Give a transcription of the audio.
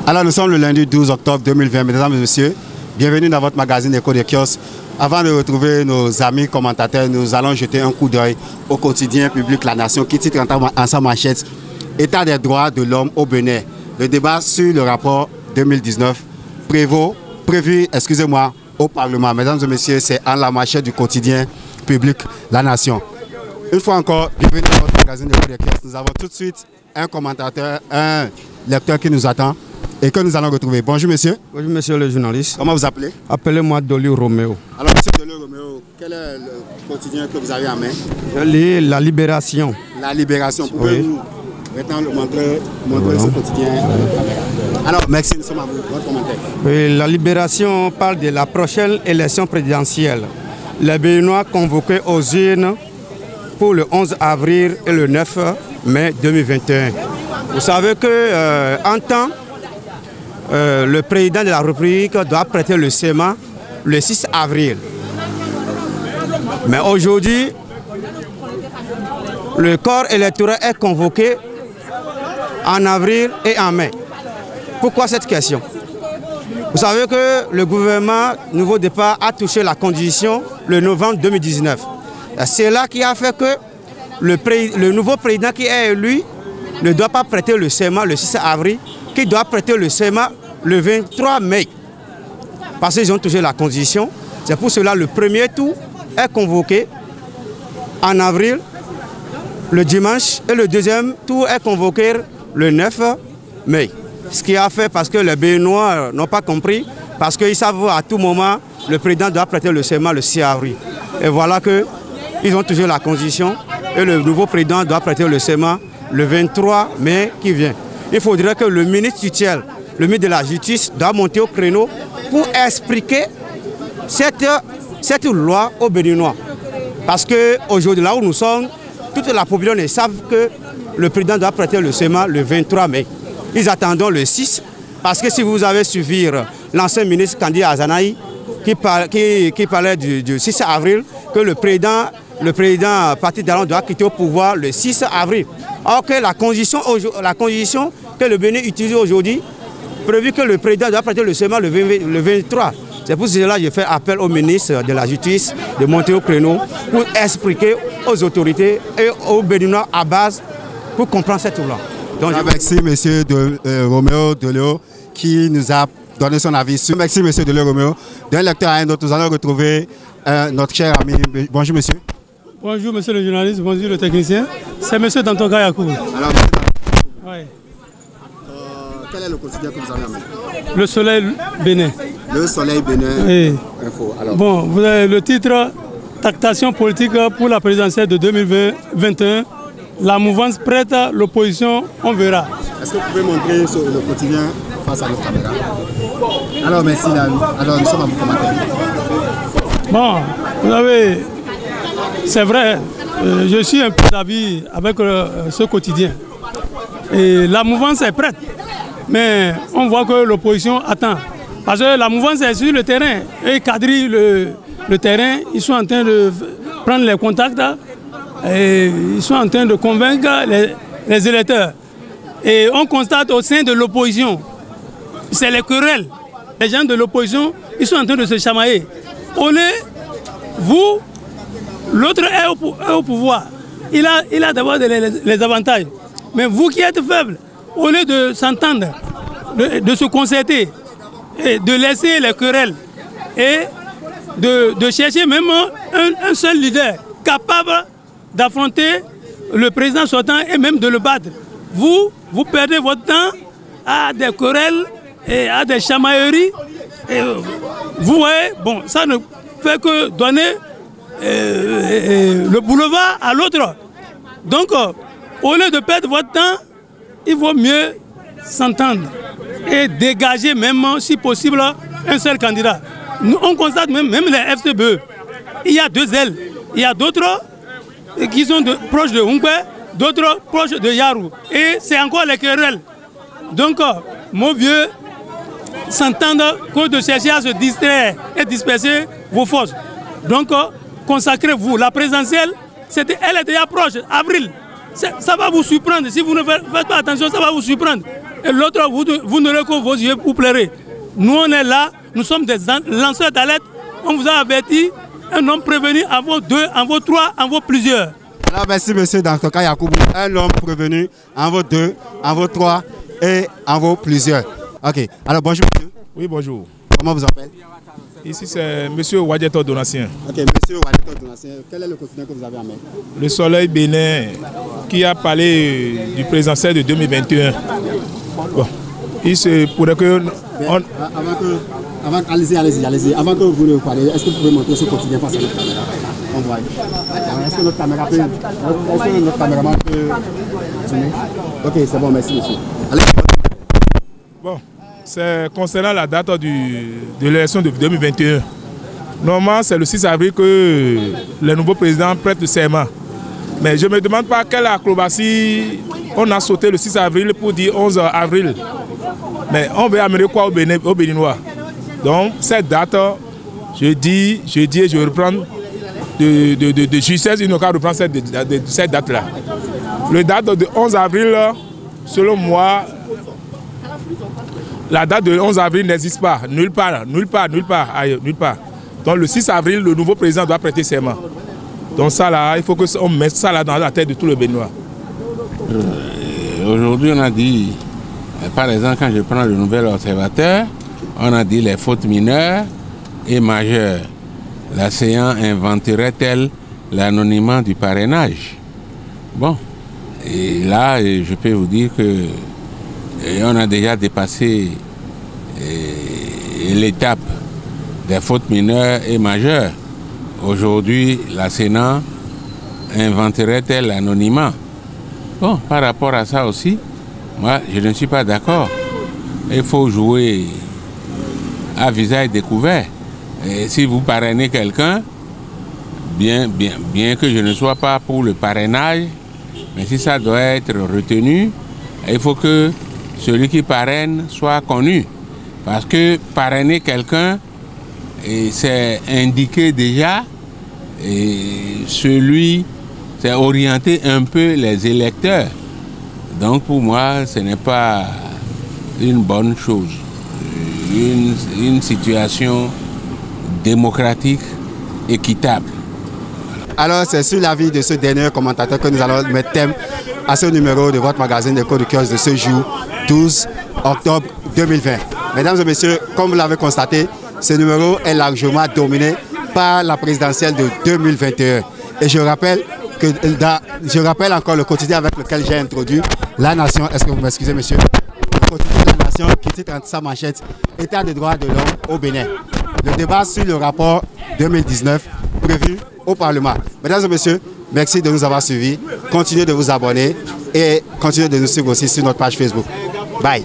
Alors nous sommes le lundi 12 octobre 2020, mesdames et messieurs. Bienvenue dans votre magazine Écho des kiosques. Avant de retrouver nos amis commentateurs, nous allons jeter un coup d'œil au quotidien public La Nation qui titre en sa manchette « État des droits de l'homme au Bénin ». Le débat sur le rapport 2019 prévu au Parlement. Mesdames et messieurs, c'est en la manchette du quotidien public La Nation. Une fois encore, bienvenue dans votre magazine Écho des kiosques. Nous avons tout de suite un commentateur, un lecteur qui nous attend et que nous allons retrouver. Bonjour monsieur. Bonjour monsieur le journaliste. Comment vous appelez? Appelez-moi Dolly Roméo. Alors monsieur Dolly Roméo, quel est le quotidien que vous avez en main? Je lis La Libération. La Libération, pouvez-vous maintenant montrer ce quotidien? Alors merci, nous sommes à vous, votre commentaire. Oui, La Libération parle de la prochaine élection présidentielle. Les Béninois convoqués aux urnes pour le 11 avril et le 9 mai 2021. Vous savez que en temps, le président de la République doit prêter le serment le 6 avril. Mais aujourd'hui, le corps électoral est convoqué en avril et en mai. Pourquoi cette question? Vous savez que le gouvernement Nouveau Départ a touché la condition le novembre 2019. C'est là qui a fait que le nouveau président qui est élu ne doit pas prêter le serment le 6 avril, qui doit prêter le serment le 23 mai. Parce qu'ils ont touché la condition. C'est pour cela que le premier tour est convoqué en avril, le dimanche, et le deuxième tour est convoqué le 9 mai. Ce qui a fait parce que les Béninois n'ont pas compris, parce qu'ils savent à tout moment le président doit prêter le serment le 6 avril. Et voilà qu'ils ont touché la condition et le nouveau président doit prêter le serment le 23 mai qui vient. Il faudrait que le ministre tutelle, le ministre de la Justice, doit monter au créneau pour expliquer cette loi aux Béninois. Parce qu'aujourd'hui, là où nous sommes, toute la population savent que le président doit prêter le serment le 23 mai. Ils attendent le 6, parce que si vous avez suivi l'ancien ministre Kandi Azanaï, qui parlait du 6 avril, que le président Patrice Talon doit quitter au pouvoir le 6 avril. Or que la condition que le Bénin utilise aujourd'hui, prévu que le président doit prêter le serment le 23. C'est pour cela que je fais appel au ministre de la Justice de monter au créneau pour expliquer aux autorités et aux Béninois à base pour comprendre cette loi. Merci monsieur Roméo Dolio qui nous a donné son avis sur. Merci monsieur Dolio Roméo. D'un lecteur à un autre, nous allons retrouver notre cher ami. Bonjour monsieur. Bonjour monsieur le journaliste, bonjour le technicien. C'est monsieur Dantoka Yakou. Alors, oui. Quel est le quotidien que vous avez en main? Le Soleil Bénin. Le Soleil Bénin. Oui. Info. Alors. Bon, vous avez le titre Tractation politique pour la présidentielle de 2021. La mouvance prête, l'opposition, on verra. Est-ce que vous pouvez montrer le quotidien face à notre caméra? Alors merci, alors nous sommes à vous commenter. Bon, vous savez, c'est vrai, je suis un peu d'avis avec ce quotidien. Et la mouvance est prête, mais on voit que l'opposition attend. Parce que la mouvance est sur le terrain, et quadrillent le terrain, ils sont en train de prendre les contacts, et ils sont en train de convaincre les électeurs. Et on constate au sein de l'opposition, c'est les querelles. Les gens de l'opposition, ils sont en train de se chamailler. Vous, l'autre est au pouvoir. Il a d'abord les avantages. Mais vous qui êtes faible, au lieu de s'entendre, de se concerter, et de laisser les querelles, et de chercher même un seul leader capable d'affronter le président sortant et même de le battre. Vous perdez votre temps à des querelles et à des chamailleries. Et vous voyez, bon, ça ne fait que donner le boulevard à l'autre. Donc, au lieu de perdre votre temps, il vaut mieux s'entendre et dégager même, si possible, un seul candidat. Nous, on constate même les FCBE. Il y a deux ailes. Il y a d'autres qui sont proches de Hungbe, d'autres proches de Yarou. Et c'est encore les querelles. Donc, mon vieux, s'entendre que de chercher à se distraire et disperser vos forces. Donc, consacrez-vous. La présidentielle, elle est déjà proche, avril. Ça va vous surprendre. Si vous ne faites pas attention, ça va vous surprendre. et l'autre, vous n'aurez que vos yeux pour pleurer. Nous, on est là, nous sommes des lanceurs d'alerte. On vous a averti, un homme prévenu en vaut 2, en vaut 3, en vaut plusieurs. Alors, merci, monsieur Dantoka Yakoubou. Un homme prévenu en vaut 2, en vaut 3 et en vaut plusieurs. Ok. Alors, bonjour, monsieur. Oui, bonjour. Comment vous appelez? Ici, c'est monsieur Wadjeto Donatien. Ok, monsieur Wadjeto Donatien, quel est le quotidien que vous avez en main? Le Soleil Bénin, qui a parlé du présidentiel de 2021. Bon, il se pourrait que... Allez-y. Avant que vous ne parliez, est-ce que vous pouvez montrer ce quotidien face à notre caméra? On voit. Est-ce que notre caméra peut... Est-ce que notre caméraman peut... Ok, c'est bon, merci, monsieur. Allez. Bon, c'est concernant la date de l'élection de 2021. Normalement, c'est le 6 avril que le nouveau président prête le serment. Mais je ne me demande pas quelle acrobatie on a sauté le 6 avril pour dire 11 avril. Mais on veut amener quoi au Béninois? Donc, cette date, je dis et je reprends de justesse, il n'a qu'à reprendre cette date-là. Le date de 11 avril, selon moi, la date de 11 avril n'existe pas, nulle part. Donc le 6 avril, le nouveau président doit prêter serment. Donc ça là, il faut qu'on mette ça là dans la tête de tout le Béninois. Aujourd'hui, on a dit, par exemple, quand je prends le nouvel observateur, on a dit les fautes mineures et majeures. La séance inventerait-elle l'anonymat du parrainage? Bon, et là, je peux vous dire que on a déjà dépassé l'étape des fautes mineures et majeures. Aujourd'hui, la Sénat inventerait-elle l'anonymat? Bon, par rapport à ça aussi, moi, je ne suis pas d'accord. Il faut jouer à visage découvert. Et si vous parrainez quelqu'un, bien que je ne sois pas pour le parrainage, mais si ça doit être retenu, il faut que celui qui parraine soit connu. Parce que parrainer quelqu'un, c'est indiquer déjà, c'est orienter un peu les électeurs. Donc pour moi, ce n'est pas une bonne chose. Une situation démocratique, équitable. Alors c'est sur l'avis de ce dernier commentateur que nous allons mettre thème à ce numéro de votre magazine Écho de Kiosque de ce jour 12 octobre 2020. Mesdames et messieurs, comme vous l'avez constaté, ce numéro est largement dominé par la présidentielle de 2021. Et je rappelle encore le quotidien avec lequel j'ai introduit La Nation. Est-ce que vous m'excusez, monsieur? Le quotidien de La Nation qui titre entre sa manchette État des droits de l'homme au Bénin. Le débat sur le rapport 2019 prévu au Parlement. Mesdames et messieurs, merci de nous avoir suivis. Continuez de vous abonner et continuez de nous suivre aussi sur notre page Facebook. Bye.